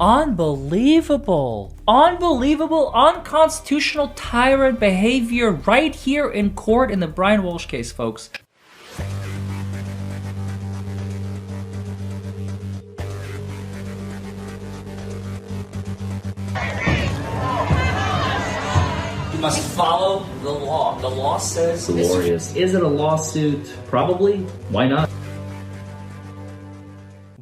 Unbelievable. Unbelievable, unconstitutional tyrant behavior right here in court in the Brian Walsh case, folks. You must follow the law. The law says... Glorious. Is it a lawsuit? Probably. Why not?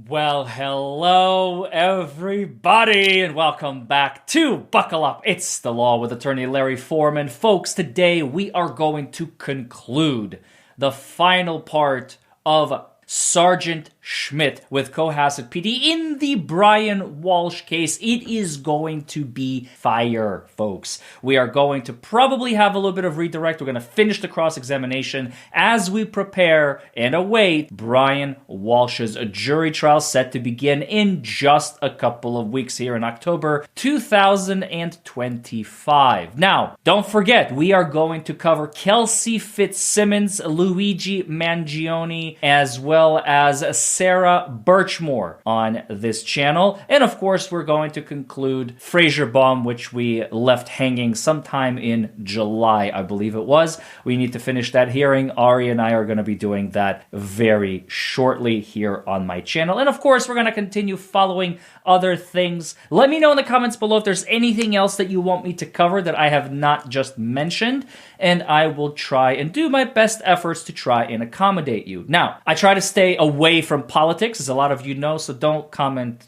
Well, hello everybody, and welcome back to Buckle Up. It's the Law with attorney Larry Foreman. Folks, today we are going to conclude the final part of Sergeant Schmidt with Cohasset PD in the Brian Walsh case. It is going to be fire, folks. We are going to probably have a little bit of redirect. We're going to finish the cross-examination as we prepare and await Brian Walsh's jury trial set to begin in just a couple of weeks here in October 2025. Now, don't forget, we are going to cover Kelsey Fitzsimmons, Luigi Mangione, as well as Sarah Birchmore on this channel. And of course, we're going to conclude Fraser Baum, which we left hanging sometime in July, I believe it was. We need to finish that hearing. Ari and I are going to be doing that very shortly here on my channel. And of course, we're going to continue following other things. Let me know in the comments below if there's anything else that you want me to cover that I have not just mentioned, and I will try and do my best efforts to try and accommodate you. Now, I try to stay away from politics, as a lot of you know, so don't comment,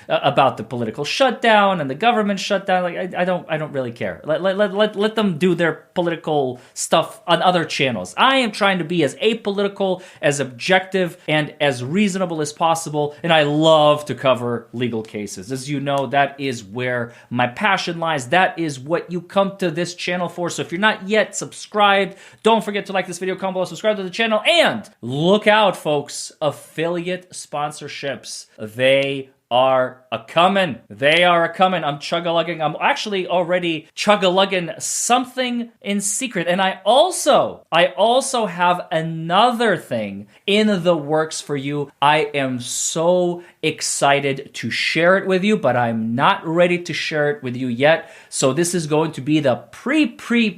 about the political shutdown and the government shutdown. Like, I don't really care. Let them do their political stuff on other channels. I am trying to be as apolitical, as objective, and as reasonable as possible, and I love to cover legal cases. As you know, that is where my passion lies. That is what you come to this channel for. So if you're not yet subscribed, don't forget to like this video, comment below, subscribe to the channel, and look out, folks. Affiliate sponsorships. They are a-coming. They are a-coming. I'm chug-a-lugging. I'm actually already chug-a-lugging something in secret. And I also have another thing in the works for you. I am so excited to share it with you, but I'm not ready to share it with you yet. So this is going to be the pre-launch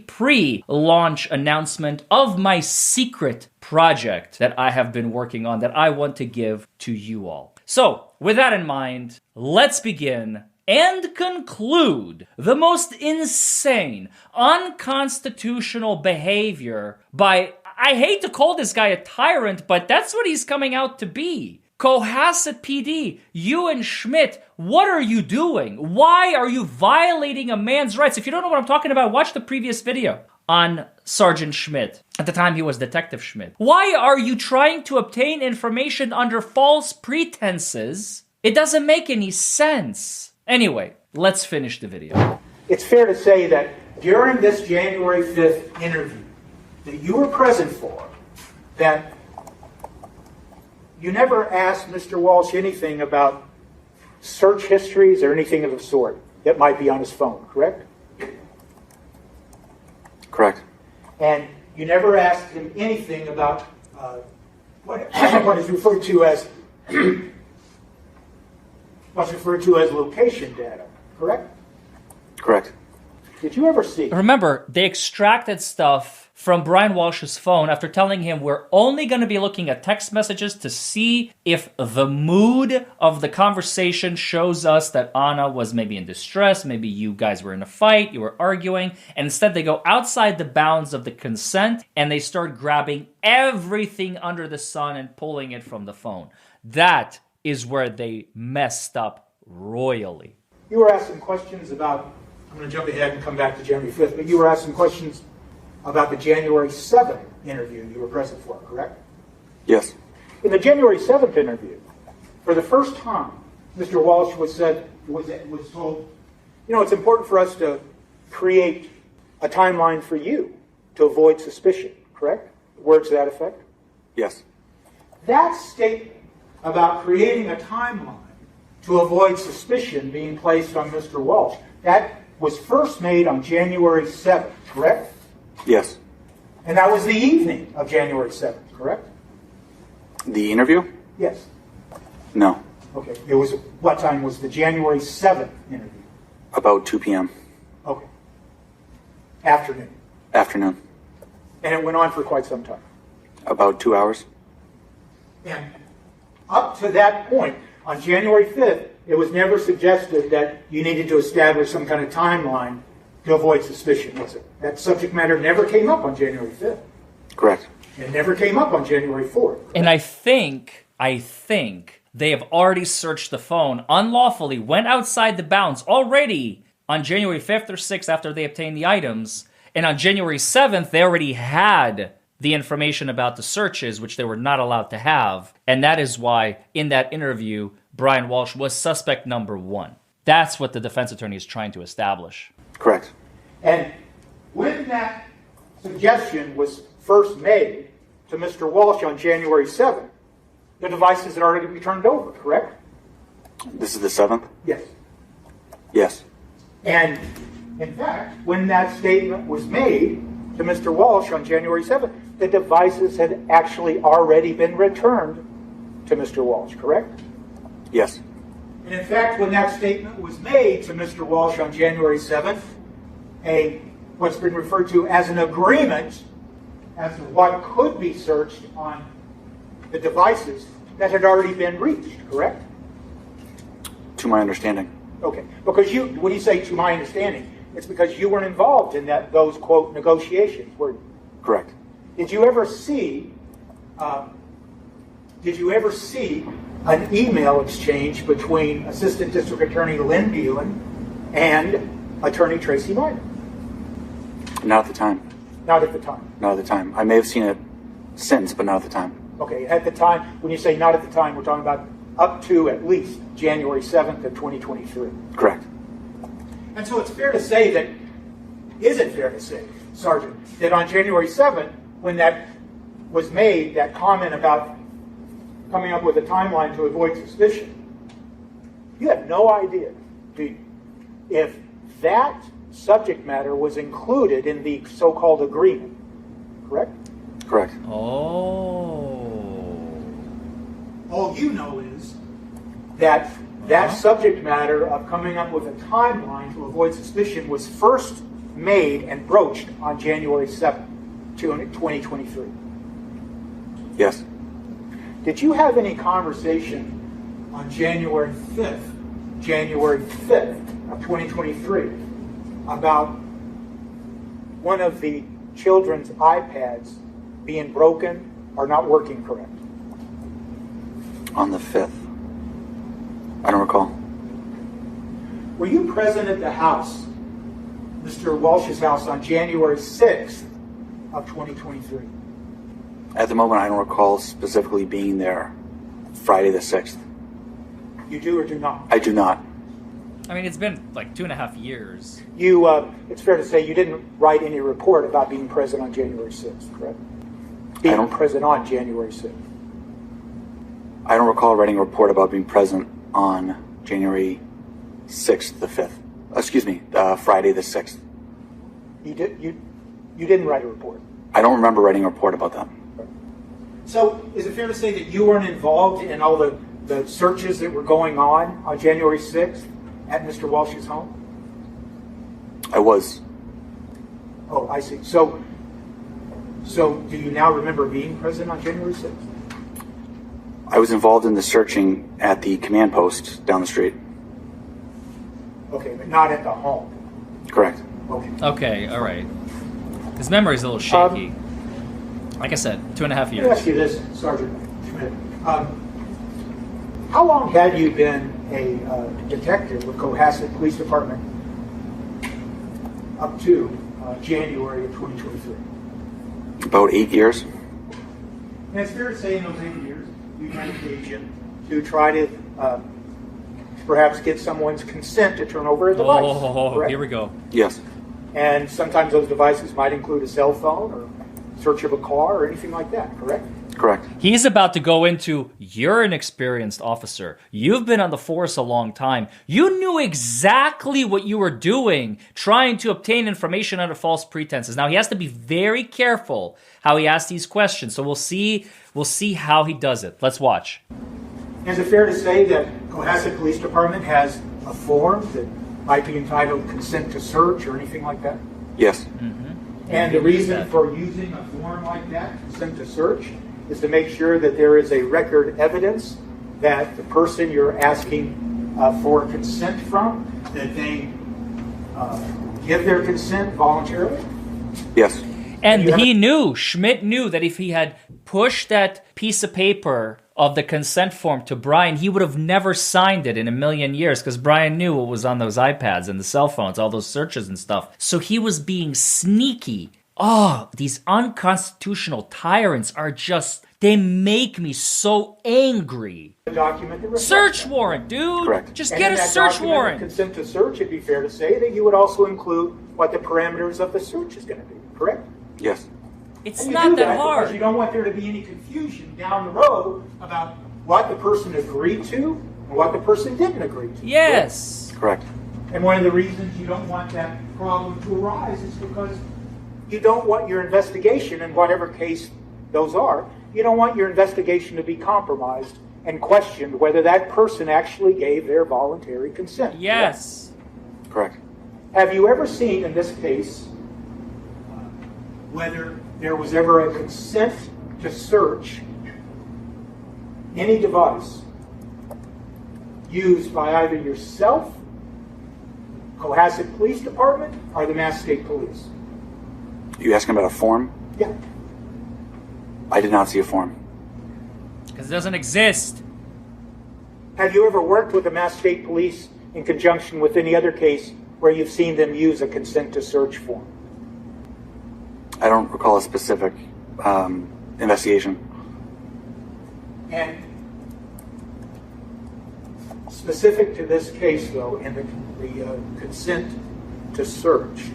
announcement of my secret project that I have been working on that I want to give to you all. So, with that in mind, let's begin and conclude the most insane, unconstitutional behavior by, I hate to call this guy a tyrant, but that's what he's coming out to be. Cohasset PD, you and Schmidt, what are you doing? Why are you violating a man's rights? If you don't know what I'm talking about, watch the previous video on Sergeant Schmidt. At the time, he was Detective Schmidt. Why are you trying to obtain information under false pretenses? It doesn't make any sense. Anyway, let's finish the video. It's fair to say that during this January 5th interview that you were present for, that you never asked Mr. Walsh anything about search histories or anything of the sort that might be on his phone, correct? Correct. And you never asked him anything about what is referred to as location data, correct? Correct. Did you ever see? Remember, they extracted stuff from Brian Walsh's phone after telling him we're only going to be looking at text messages to see if the mood of the conversation shows us that Anna was maybe in distress, maybe you guys were in a fight, you were arguing, and instead they go outside the bounds of the consent and they start grabbing everything under the sun and pulling it from the phone. That is where they messed up royally. You were asking questions about, I'm going to jump ahead and come back to January 5th, but you were asking questions about the January 7th interview you were present for, correct? Yes. In the January 7th interview, for the first time, Mr. Walsh was told, it's important for us to create a timeline for you to avoid suspicion, correct? Words to that effect? Yes. That statement about creating a timeline to avoid suspicion being placed on Mr. Walsh, that was first made on January 7th, correct? Yes. And that was the evening of January 7th, correct? The interview? Yes. No. Okay. It was, what time was the January 7th interview? About 2 p.m. Okay. Afternoon. Afternoon. And it went on for quite some time. About 2 hours. And up to that point, on January 5th, it was never suggested that you needed to establish some kind of timeline to avoid suspicion, was it? That subject matter never came up on January 5th. Correct. It never came up on January 4th. And I think they have already searched the phone unlawfully, went outside the bounds already on January 5th or 6th after they obtained the items. And on January 7th, they already had the information about the searches, which they were not allowed to have. And that is why, in that interview, Brian Walsh was suspect number 1. That's what the defense attorney is trying to establish. Correct. And when that suggestion was first made to Mr. Walsh on January 7th, the devices had already been turned over, correct? This is the 7th? Yes. Yes. And in fact, when that statement was made to Mr. Walsh on January 7th, the devices had actually already been returned to Mr. Walsh, correct? Yes. And in fact, when that statement was made to Mr. Walsh on January 7th, what's been referred to as an agreement as to what could be searched on the devices that had already been reached, correct? To my understanding. Okay, because when you say to my understanding, it's because you weren't involved in those, quote, negotiations, were you? Correct. Did you ever see an email exchange between Assistant District Attorney Lynn Buellen and Attorney Tracy Minor? Not at the time. Not at the time. Not at the time. I may have seen it since, but not at the time. Okay, at the time, when you say not at the time, we're talking about up to at least January 7th of 2023. Correct. And so it's fair to say that, is it fair to say, Sergeant, that on January 7th, when that was made, that comment about coming up with a timeline to avoid suspicion, you have no idea, do you, if that subject matter was included in the so-called agreement, correct? Correct. Oh. All you know is that that subject matter of coming up with a timeline to avoid suspicion was first made and broached on January 7th, 2023. Yes. Did you have any conversation on January 5th of 2023 about one of the children's iPads being broken or not working correct? On the 5th. I don't recall. Were you present at the house, Mr. Walsh's house, on January 6th of 2023? At the moment, I don't recall specifically being there Friday the 6th. You do or do not? I do not. I mean, it's been like 2.5 years. It's fair to say you didn't write any report about being present on January 6th, correct? Being present on January 6th. I don't recall writing a report about being present on January 6th, the 5th. Excuse me, Friday the 6th. You didn't write a report? I don't remember writing a report about that. So is it fair to say that you weren't involved in all the searches that were going on January 6th at Mr. Walsh's home? I was. Oh, I see. So do you now remember being present on January 6th? I was involved in the searching at the command post down the street. Okay, but not at the home. Correct. Okay. Okay, all right. His memory's a little shaky. Like I said, 2.5 Let me years. ask you this, Sergeant Schmidt. How long had you been a detective with Cohasset Police Department up to January of 2023? About 8 years. And it's fair to say in those 8 years, you had occasion to try to perhaps get someone's consent to turn over a device. Correct? Here we go. Yes. And sometimes those devices might include a cell phone or search of a car or anything like that, correct? Correct. He's about to go into, you're an experienced officer. You've been on the force a long time. You knew exactly what you were doing, trying to obtain information under false pretenses. Now, he has to be very careful how he asks these questions. So we'll see how he does it. Let's watch. Is it fair to say that Cohasset Police Department has a form that might be entitled consent to search or anything like that? Yes. And the reason for using a form like that, consent to search, is to make sure that there is a record evidence that the person you're asking for consent from, that they give their consent voluntarily? Yes. And he knew, Schmidt knew that if he had pushed that piece of paper of the consent form to Brian, he would have never signed it in a million years, because Brian knew what was on those iPads and the cell phones, all those searches and stuff. So he was being sneaky. Oh, these unconstitutional tyrants are just, they make me so angry. A document that reflects Search that. warrant, dude. Correct. Just And get in a that search document of warrant. Consent to search, it'd be fair to say that you would also include what the parameters of the search is going to be, correct? Yes. It's And you not do that because hard. you don't want there to be any confusion down the road about what the person agreed to and what the person didn't agree to. Yes. Correct. And one of the reasons you don't want that problem to arise is because you don't want your investigation, in whatever case those are, you don't want your investigation to be compromised and questioned whether that person actually gave their voluntary consent. Yes. Correct. Have you ever seen in this case whether there was ever a consent to search any device used by either yourself, Cohasset Police Department, or the Mass State Police? You asking about a form? Yeah. I did not see a form. Because it doesn't exist. Have you ever worked with the Mass State Police in conjunction with any other case where you've seen them use a consent to search form? I don't recall a specific investigation. And specific to this case, though, and the consent to search,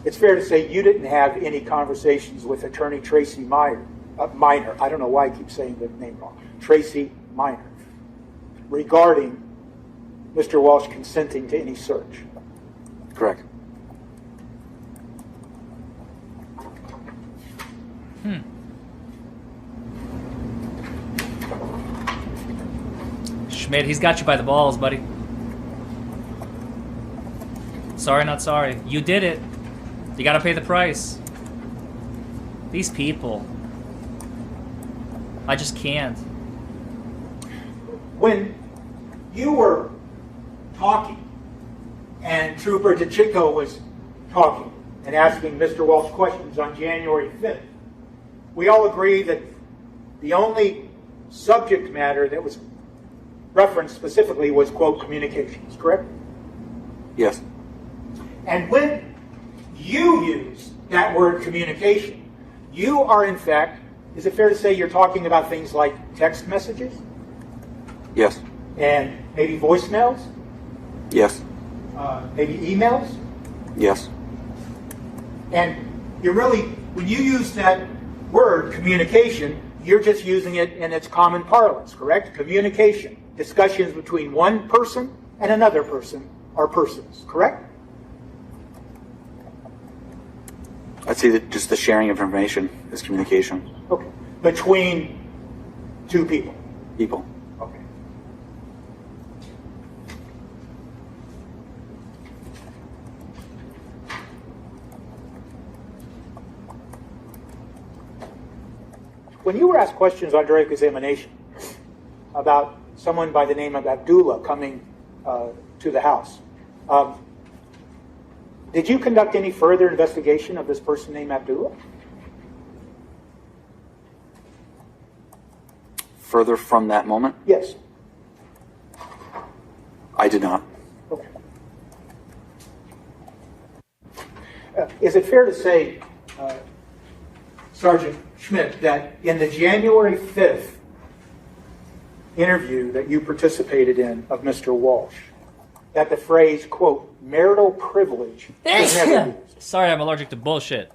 it's fair to say you didn't have any conversations with Attorney Tracy Minor. I don't know why I keep saying the name wrong. Tracy Minor, regarding Mr. Walsh consenting to any search. Correct. Schmidt, he's got you by the balls, buddy. Sorry, not sorry. You did it. You gotta pay the price. These people. I just can't. When you were talking and Trooper DeChico was talking and asking Mr. Walsh questions on January 5th, we all agree that the only subject matter that was referenced specifically was, quote, communications, correct? Yes. And when you use that word communication, you are in fact, is it fair to say you're talking about things like text messages Yes. and maybe voicemails, Yes. maybe emails? Yes. And you're really, when you use that word communication, you're just using it in its common parlance, correct? Communication, discussions between one person and another person or persons, correct? I'd say that just the sharing of information is communication. Okay. Between two people. People. Okay. When you were asked questions on direct examination about someone by the name of Abdullah coming to the house, did you conduct any further investigation of this person named Abdullah? Further from that moment, Yes. I did not. Okay. Is it fair to say, Sergeant Schmidt, that in the January 5th interview that you participated in of Mr. Walsh, that the phrase, quote, marital privilege was never used? Sorry, I'm allergic to bullshit.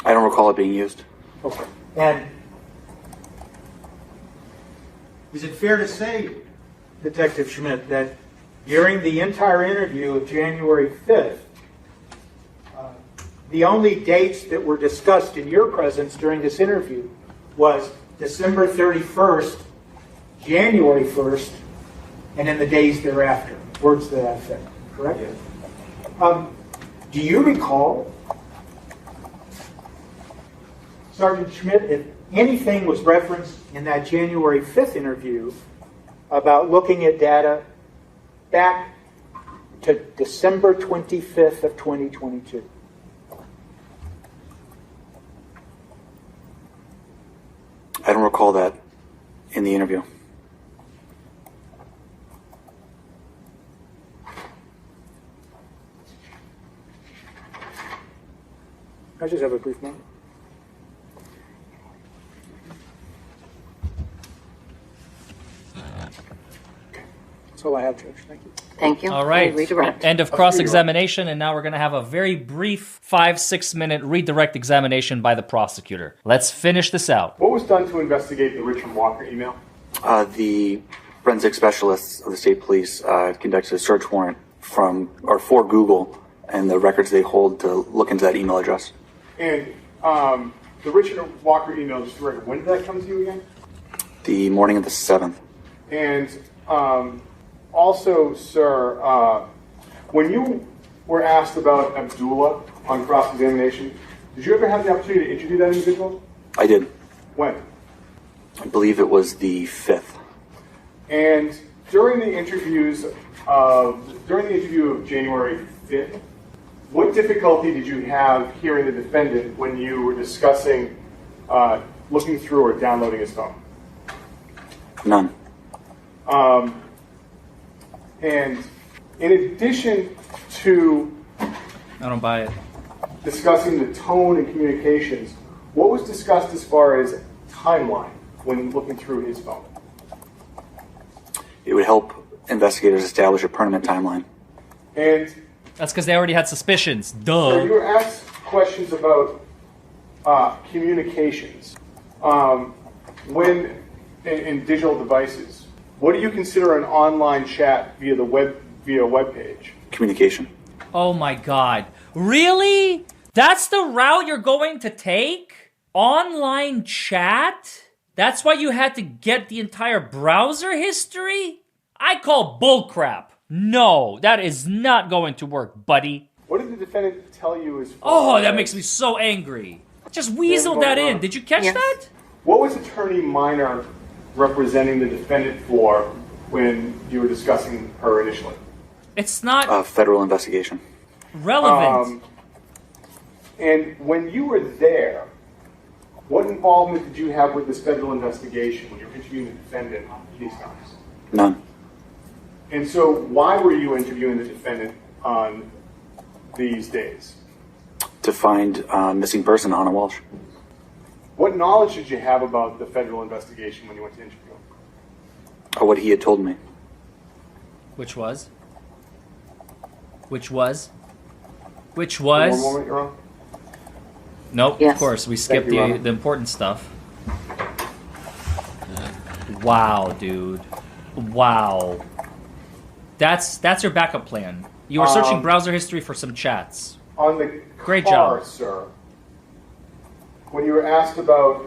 I don't recall it being used. Okay. And is it fair to say, Detective Schmidt, that during the entire interview of January 5th, the only dates that were discussed in your presence during this interview was December 31st, January 1st, and in the days thereafter. Words to that effect, correct? Yes. Do you recall, Sergeant Schmidt, if anything was referenced in that January 5th interview about looking at data back to December 25th of 2022? I don't recall that in the interview. I just have a brief moment. That's all I have, Judge. Thank you. Thank you. All right. Redirect. End of cross-examination, and now we're going to have a very brief 5-6 minute redirect examination by the prosecutor. Let's finish this out. What was done to investigate the Richard Walker email? The forensic specialists of the state police conducted a search warrant for Google and the records they hold to look into that email address. And the Richard Walker email, just to record, when did that come to you again? The morning of the 7th. And also, sir, when you were asked about Abdullah on cross-examination, did you ever have the opportunity to interview that individual? I did. When? I believe it was the 5th. And during the interview of January 5th, what difficulty did you have hearing the defendant when you were discussing looking through or downloading his phone? None. And in addition to I don't buy it. discussing the tone and communications, what was discussed as far as timeline when looking through his phone? It would help investigators establish a permanent timeline. And That's because they already had suspicions. so you Duh. were asked questions about communications when in digital devices. What do you consider an online chat via a web page? Communication. Oh my god. Really? That's the route you're going to take? Online chat? That's why you had to get the entire browser history? I call bullcrap. No, that is not going to work, buddy. What did the defendant tell you as far Oh, that as- makes me so angry. Just weasel that in. Did you catch Yes. that? What was Attorney Minor representing the defendant for when you were discussing her initially? It's not A federal investigation. relevant. And when you were there, what involvement did you have with this federal investigation when you were interviewing the defendant these times? None. And so why were you interviewing the defendant on these days? To find a missing person, Anna Walsh. What knowledge did you have about the federal investigation when you went to interview him? Or what he had told me. Which was? Which was? Which One was? moment, Your Honor. Nope, Yes. of course. We skipped you, Ron. the important stuff. Wow, dude. Wow. That's your backup plan. You were searching browser history for some chats. On the Great car, job. sir, when you were asked about,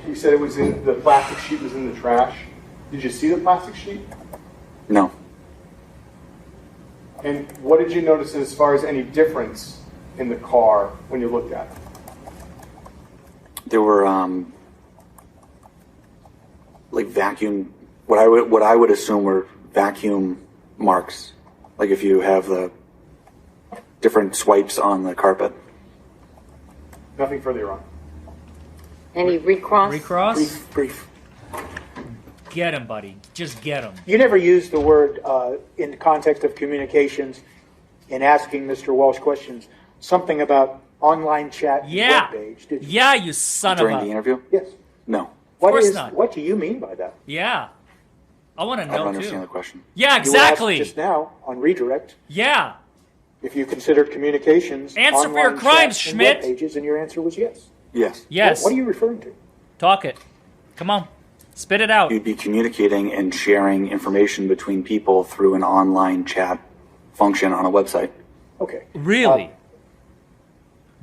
you said it was in, the plastic sheet was in the trash. Did you see the plastic sheet? No. And what did you notice as far as any difference in the car when you looked at it? There were like vacuum, what I would assume were vacuum marks, like if you have the different swipes on the carpet. Nothing further, Your Honor. Any recross? Recross? Brief. Get him, buddy. Just get him. You never used the word in the context of communications in asking Mr. Walsh questions, something about online chat Yeah. webpage, did you? Yeah, you son During of the a... interview? Yes. No. course not. What do you mean by that? Yeah. I want to I don't know, understand the too. question. Yeah, You were asked exactly. just now on redirect Yeah. if you considered communications Answer for your online crimes, chats and Schmidt. web pages, and your answer was yes. Yes. Yes. What are you referring to? Talk it. Come on. Spit it out. You'd be communicating and sharing information between people through an online chat function on a website. Okay. Really?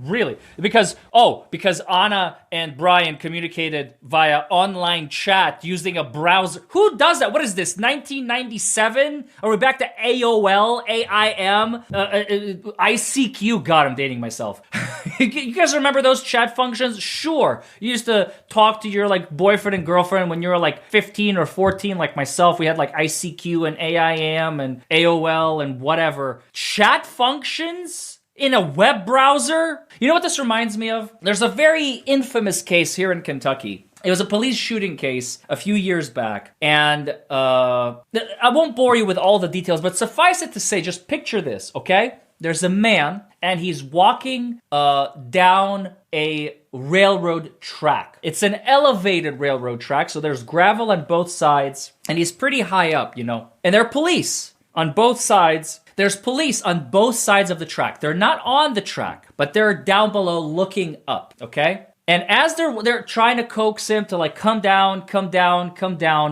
Really? Because Anna and Brian communicated via online chat using a browser. Who does that? What is this, 1997? Are we back to AOL, AIM, ICQ? God, I'm dating myself. You guys remember those chat functions? Sure. You used to talk to your like boyfriend and girlfriend when you were like 15 or 14, like myself. We had like ICQ and AIM and AOL and whatever. Chat functions in a web browser? You know what this reminds me of? There's a very infamous case here in Kentucky. It was a police shooting case a few years back, and I won't bore you with all the details, but suffice it to say, just picture this, okay? There's a man, and he's walking down a railroad track. It's an elevated railroad track, so there's gravel on both sides, and he's pretty high up, you know. And there are police on both sides. There's police on both sides of the track. They're not on the track, but they're down below looking up, okay? And as they're trying to coax him to like come down,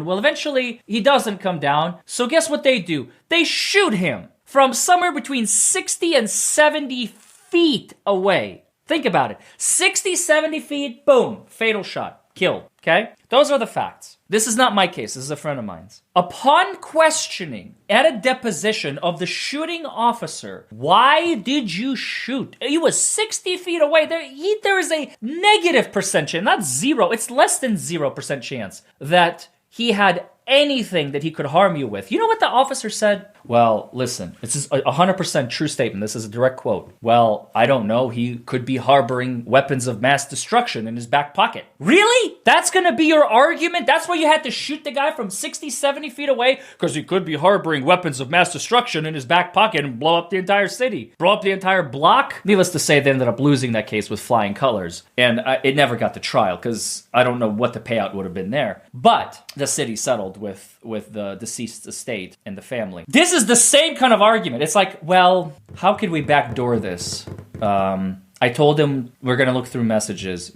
well, eventually he doesn't come down. So guess what they do? They shoot him from somewhere between 60 and 70 feet away. Think about it. 60, 70 feet, boom, fatal shot, killed, okay? Those are the facts. This is not my case. This is a friend of mine's. Upon questioning at a deposition of the shooting officer, why did you shoot? He was 60 feet away. There is a negative percentage, not zero. It's less than 0% chance that he had anything that he could harm you with. You know what the officer said? Well, listen, this is a 100% true statement. This is a direct quote. Well, I don't know. He could be harboring weapons of mass destruction in his back pocket. Really? That's going to be your argument? That's why you had to shoot the guy from 60, 70 feet away? Because he could be harboring weapons of mass destruction in his back pocket and blow up the entire city, blow up the entire block? Needless to say, they ended up losing that case with flying colors. And it never got to trial because I don't know what the payout would have been there. But the city settled with the deceased estate and the family. This is the same kind of argument. It's like, well, how could we backdoor this? I told him we're going to look through messages.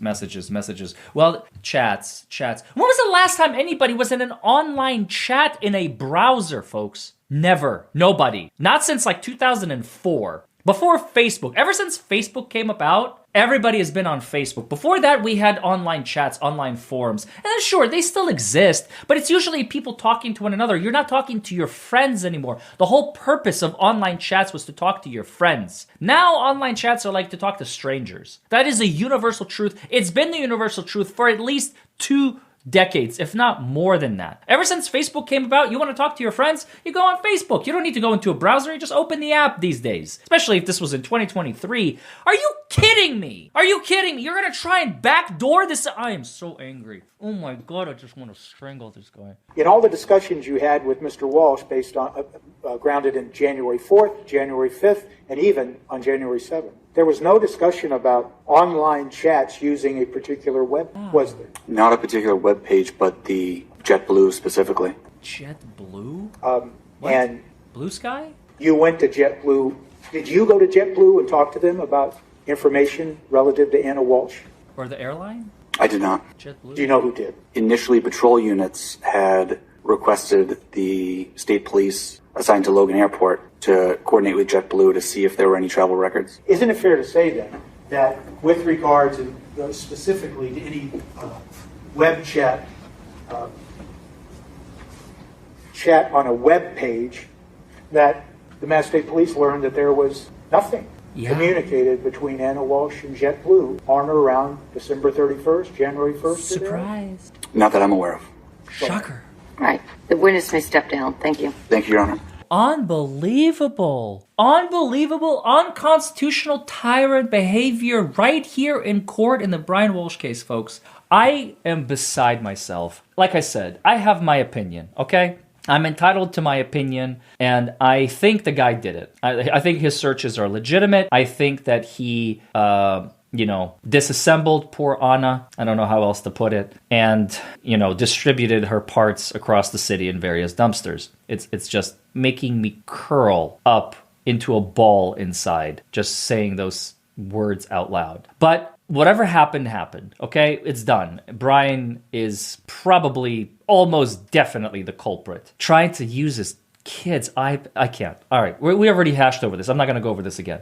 Well, chats. When was the last time anybody was in an online chat in a browser, folks? Never. Nobody. Not since like 2004. Before Facebook. Ever since Facebook came about, everybody has been on Facebook. Before that, we had online chats, online forums. And then sure, they still exist, but it's usually people talking to one another. You're not talking to your friends anymore. The whole purpose of online chats was to talk to your friends. Now, online chats are like to talk to strangers. That is a universal truth. It's been the universal truth for at least 2 decades, if not more than that. Ever since Facebook came about, you want to talk to your friends, you go on Facebook. You don't need to go into a browser, you just open the app these days. Especially if this was in 2023. Are you kidding me? Are you kidding me? You're going to try and backdoor this? I am so angry. Oh my God, I just want to strangle this guy. In all the discussions you had with Mr. Walsh based on, grounded in January 4th, January 5th, and even on January 7th, there was no discussion about online chats using a particular web, was there? Not a particular web page, but the JetBlue specifically. JetBlue? And Blue Sky? you went to JetBlue. Did you go to JetBlue and talk to them about information relative to Anna Walsh? Or the airline? I did not. JetBlue? Do you know who did? Initially, patrol units had requested the state police assigned to Logan Airport to coordinate with JetBlue to see if there were any travel records. Isn't it fair to say then that with regards to, specifically to any web chat, chat on a web page, that the Mass State Police learned that there was nothing communicated between Anna Walsh and JetBlue on or around December 31st, January 1st? Surprise. Not that I'm aware of. Shocker. Right. The witness may step down. Thank you. Thank you, Your Honor. Unbelievable, unconstitutional tyrant behavior right here in court in the Brian Walsh case, folks. I am beside myself. Like I said, I have my opinion, okay? I'm entitled to my opinion, and I think the guy did it. I think his searches are legitimate. I think that he, disassembled poor Anna. I don't know how else to put it. And, distributed her parts across the city in various dumpsters. It's just making me curl up into a ball inside, just saying those words out loud. But whatever happened, okay? It's done. Brian is probably almost definitely the culprit. Trying to use his kids, I can't. All right, we already hashed over this. I'm not going to go over this again.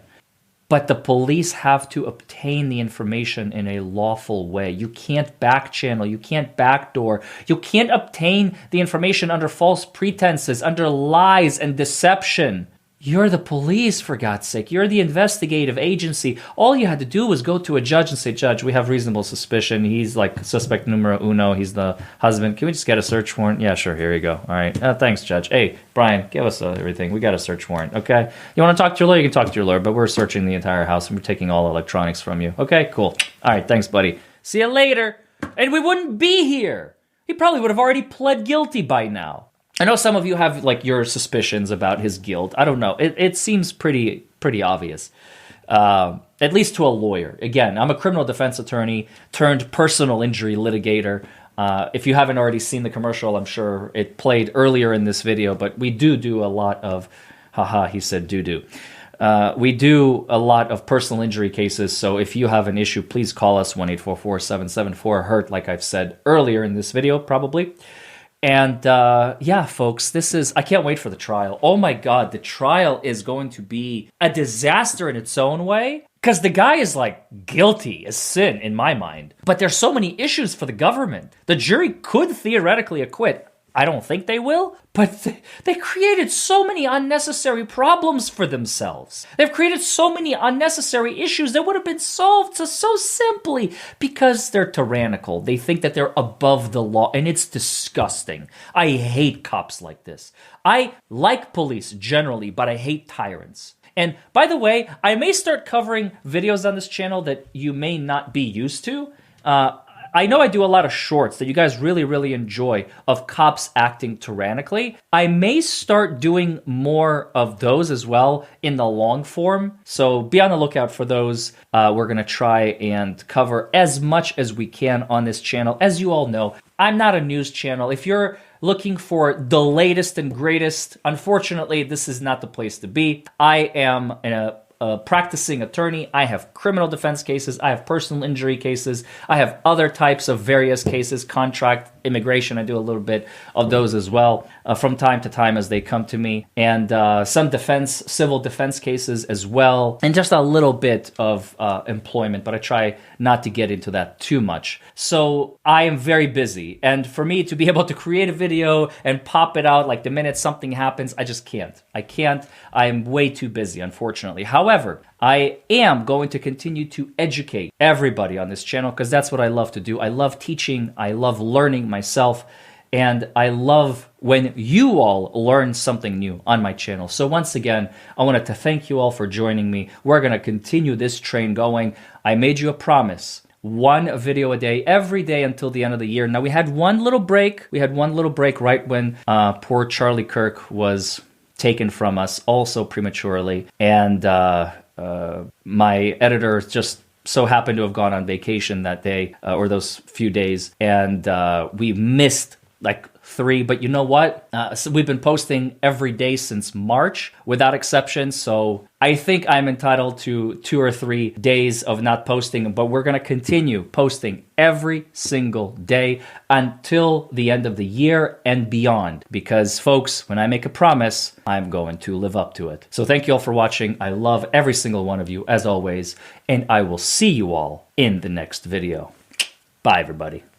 but the police have to obtain the information in a lawful way. You can't back channel, you can't backdoor, you can't obtain the information under false pretenses, under lies and deception. You're the police, for God's sake. You're the investigative agency. All you had to do was go to a judge and say, Judge, we have reasonable suspicion. He's like suspect numero uno. He's the husband. Can we just get a search warrant? Yeah, sure. Here you go. All right. Thanks, Judge. Hey, Brian, give us everything. We got a search warrant, okay? You want to talk to your lawyer? You can talk to your lawyer, but we're searching the entire house and we're taking all electronics from you. Okay, cool. All right, thanks, buddy. See you later. And we wouldn't be here. He probably would have already pled guilty by now. I know some of you have like your suspicions about his guilt. I don't know. It seems pretty obvious, at least to a lawyer. Again, I'm a criminal defense attorney turned personal injury litigator. If you haven't already seen the commercial, I'm sure it played earlier in this video, but we do a lot of, haha, he said doo-doo. We do a lot of personal injury cases, so if you have an issue, please call us 1-844-774-HURT, like I've said earlier in this video, probably. And yeah, folks, I can't wait for the trial. Oh my God, the trial is going to be a disaster in its own way. Because the guy is like guilty as sin in my mind. But there's so many issues for the government. The jury could theoretically acquit. I don't think they will, but they created so many unnecessary problems for themselves. They've created so many unnecessary issues that would have been solved so simply because they're tyrannical. They think that they're above the law, and it's disgusting. I hate cops like this. I like police generally, but I hate tyrants. And by the way, I may start covering videos on this channel that you may not be used to. I know I do a lot of shorts that you guys really enjoy of cops acting tyrannically. I may start doing more of those as well in the long form. So be on the lookout for those. We're going to try and cover as much as we can on this channel. As you all know, I'm not a news channel. If you're looking for the latest and greatest, unfortunately, this is not the place to be. I am a practicing attorney. I have criminal defense cases. I have personal injury cases. I have other types of various cases, contract, immigration. I do a little bit of those as well from time to time as they come to me. And some civil defense cases as well. And just a little bit of employment, but I try not to get into that too much. So I am very busy. And for me to be able to create a video and pop it out like the minute something happens, I just can't. I am way too busy, unfortunately. However, I am going to continue to educate everybody on this channel because that's what I love to do. I love teaching. I love learning myself. And I love when you all learn something new on my channel. So once again, I wanted to thank you all for joining me. We're going to continue this train going. I made you a promise. 1 video a day, every day until the end of the year. Now, we had one little break. Right when poor Charlie Kirk was taken from us, also prematurely. And my editor just so happened to have gone on vacation that day or those few days. And we missed like 3, but you know what? So we've been posting every day since March without exception. So I think I'm entitled to 2 or 3 days of not posting, but we're going to continue posting every single day until the end of the year and beyond. Because folks, when I make a promise, I'm going to live up to it. So thank you all for watching. I love every single one of you as always, and I will see you all in the next video. Bye, everybody.